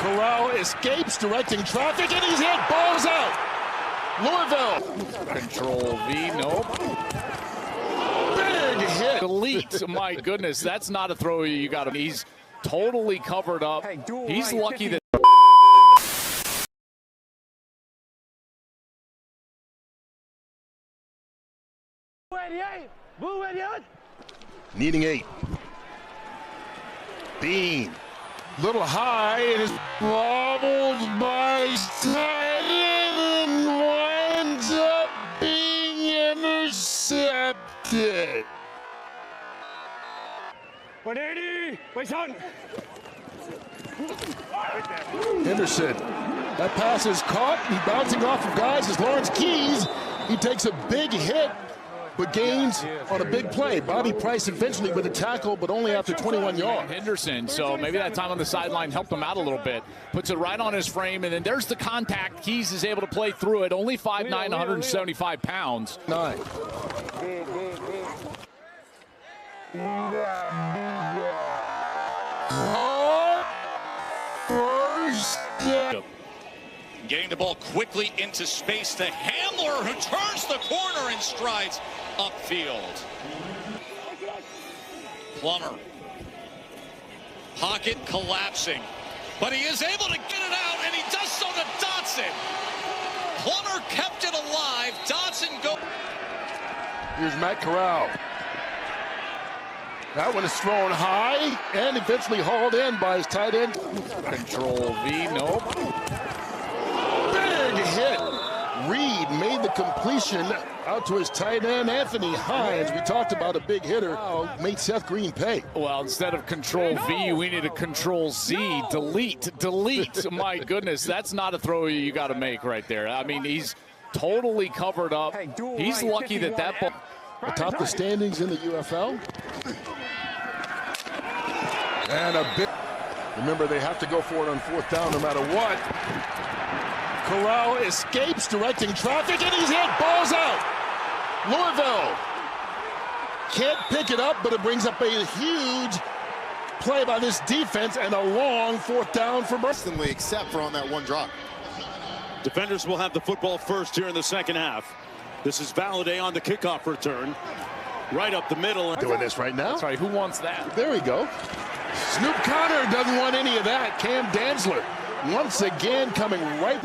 Corral escapes, directing traffic, and he's hit. Ball's out. Louisville. Control V, nope. Big hit. Delete. My goodness, that's not a throw you got him. He's totally covered up. He's lucky that. Needing 8. Bean. Little high, and is wobbled by Titan and winds up being intercepted. 180, wait on. Henderson. That pass is caught and bouncing off of guys is Lawrence Keys. He takes a big hit, but gains on a big play. Bobby Price eventually with a tackle, but only after 21 yards. Henderson, so maybe that time on the sideline helped him out a little bit. Puts it right on his frame, and then there's the contact. Keys is able to play through it. Only 5'9", 175 pounds. 9. Getting the ball quickly into space to Hamler, who turns the corner and strides upfield. Plummer. Pocket collapsing, but he is able to get it out, and he does so to Dotson. Plummer kept it alive. Dotson goes. Here's Matt Corral. That one is thrown high and eventually hauled in by his tight end. Control V, nope. Big hit. Reed made the completion out to his tight end, Anthony Hines. We talked about a big hitter. Made Seth Green pay. Well, instead of Control V, we need a Control Z. Delete. My goodness, that's not a throw you got to make right there. I mean, he's totally covered up. He's lucky that that ball. Atop the standings in the UFL. And a big. Remember, they have to go for it on 4th down no matter what. Corral escapes, directing traffic, and he's hit. Ball's out. Louisville can't pick it up, but it brings up a huge play by this defense and a long 4th down for Burton. Except for on that one drop. Defenders will have the football first here in the second half. This is Valladay on the kickoff return. Right up the middle. Doing this right now. That's right. Who wants that? There we go. Snoop Connor doesn't want any of that. Cam Dantzler once again coming right.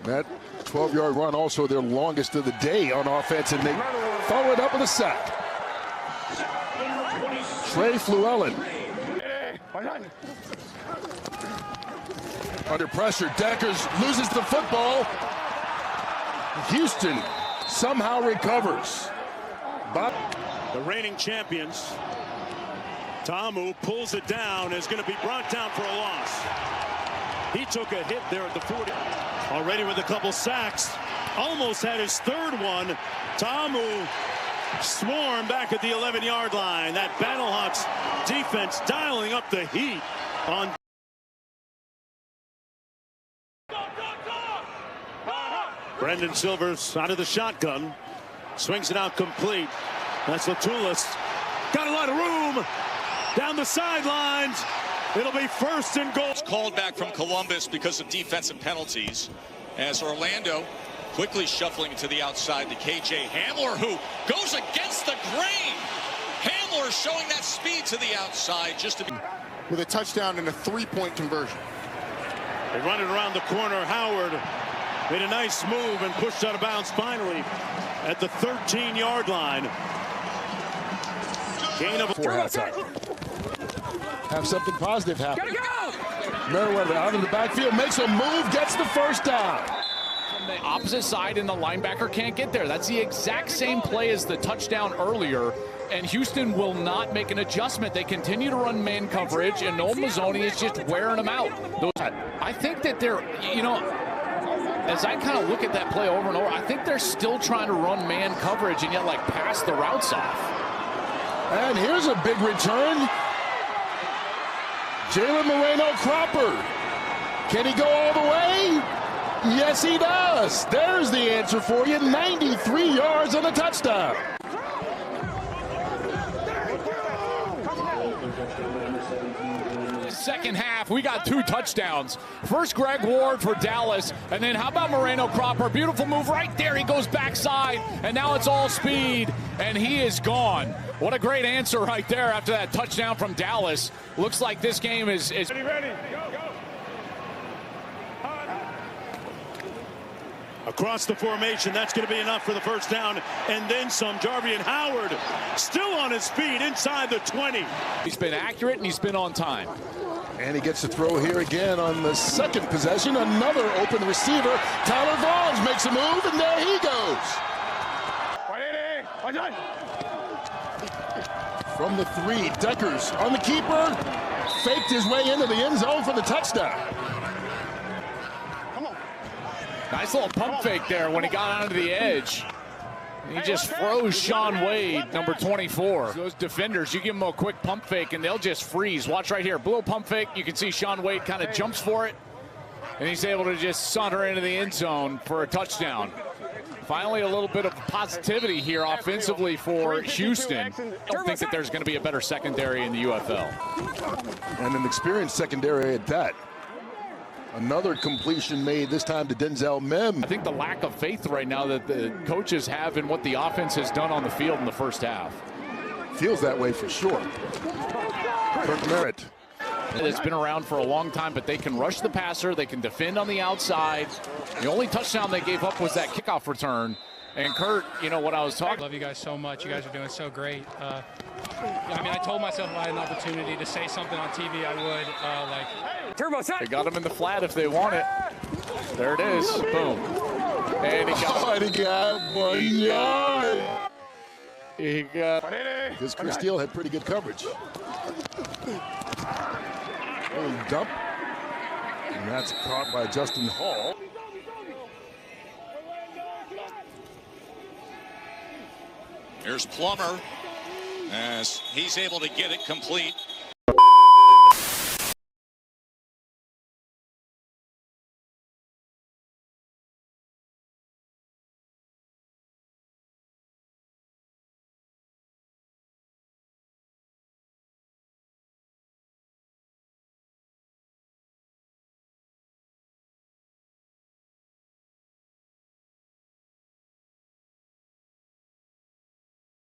That 12-yard run also their longest of the day on offense, and they follow it up with a sack. Trey Fluellen. Under pressure, Deckers loses the football. Houston somehow recovers. The reigning champions. Tamu pulls it down, is going to be brought down for a loss. He took a hit there at the 40. Already with a couple sacks. Almost had his 3rd one. Tamu swarmed back at the 11-yard line. That Battlehawks defense dialing up the heat on. Brendan Silvers out of the shotgun. Swings it out complete. That's Latulis. Got a lot of room. Down the sidelines. It'll be 1st and goal. Called back from Columbus because of defensive penalties, as Orlando quickly shuffling to the outside to KJ Hamler, who goes against the grain. Hamler showing that speed to the outside just to be. With a touchdown and a 3-point conversion. They run it around the corner. Howard made a nice move and pushed out of bounds finally at the 13-yard line. Gain of 4 halftime. Have something positive happen. Merriweather out of the backfield, makes a move, gets the 1st down. From the opposite side, and the linebacker can't get there. That's the exact same play as the touchdown earlier, and Houston will not make an adjustment. They continue to run man coverage, and Noel Mazzoni is just wearing them out. I think that they're, you know, as I kind of look at that play over and over, I think they're still trying to run man coverage and yet like pass the routes off. And here's a big return. Jalen Moreno-Cropper. Can he go all the way? Yes, he does. There's the answer for you. 93 yards on the touchdown. Second second half, we got 2 touchdowns. First, Greg Ward for Dallas, and then how about Moreno Cropper? Beautiful move right there. He goes backside, and now it's all speed, and he is gone. What a great answer right there after that touchdown from Dallas. Looks like this game is Ready. Go. Across the formation, that's going to be enough for the first down, and then some. Jarvian Howard still on his feet inside the 20. He's been accurate, and he's been on time. And he gets to throw here again on the second possession. Another open receiver. Tyler Vaughns makes a move, and there he goes. From the 3, Deckers on the keeper. Faked his way into the end zone for the touchdown. Nice little pump fake there when he got onto the edge. He just froze Sean Wade, number 24. Those defenders, you give them a quick pump fake and they'll just freeze. Watch right here, little pump fake. You can see Sean Wade kind of jumps for it, and he's able to just saunter into the end zone for a touchdown. Finally, a little bit of positivity here offensively for Houston. I don't think that there's going to be a better secondary in the UFL. And an experienced secondary at that. Another completion made, this time to Denzel Mem. I think the lack of faith right now that the coaches have in what the offense has done on the field in the first half. Feels that way for sure. Kirk Merritt. It's been around for a long time, but they can rush the passer. They can defend on the outside. The only touchdown they gave up was that kickoff return. And Kurt, you know what I was talking. I love you guys so much. You guys are doing so great. I mean, I told myself if I had an opportunity to say something on TV, I would. Turbo set. They got him in the flat if they want it. There it is. Boom. And he got 1 yard. He got. Because Chris Steele had pretty good coverage. Dump. And that's caught by Justin Hall. Here's Plummer as he's able to get it complete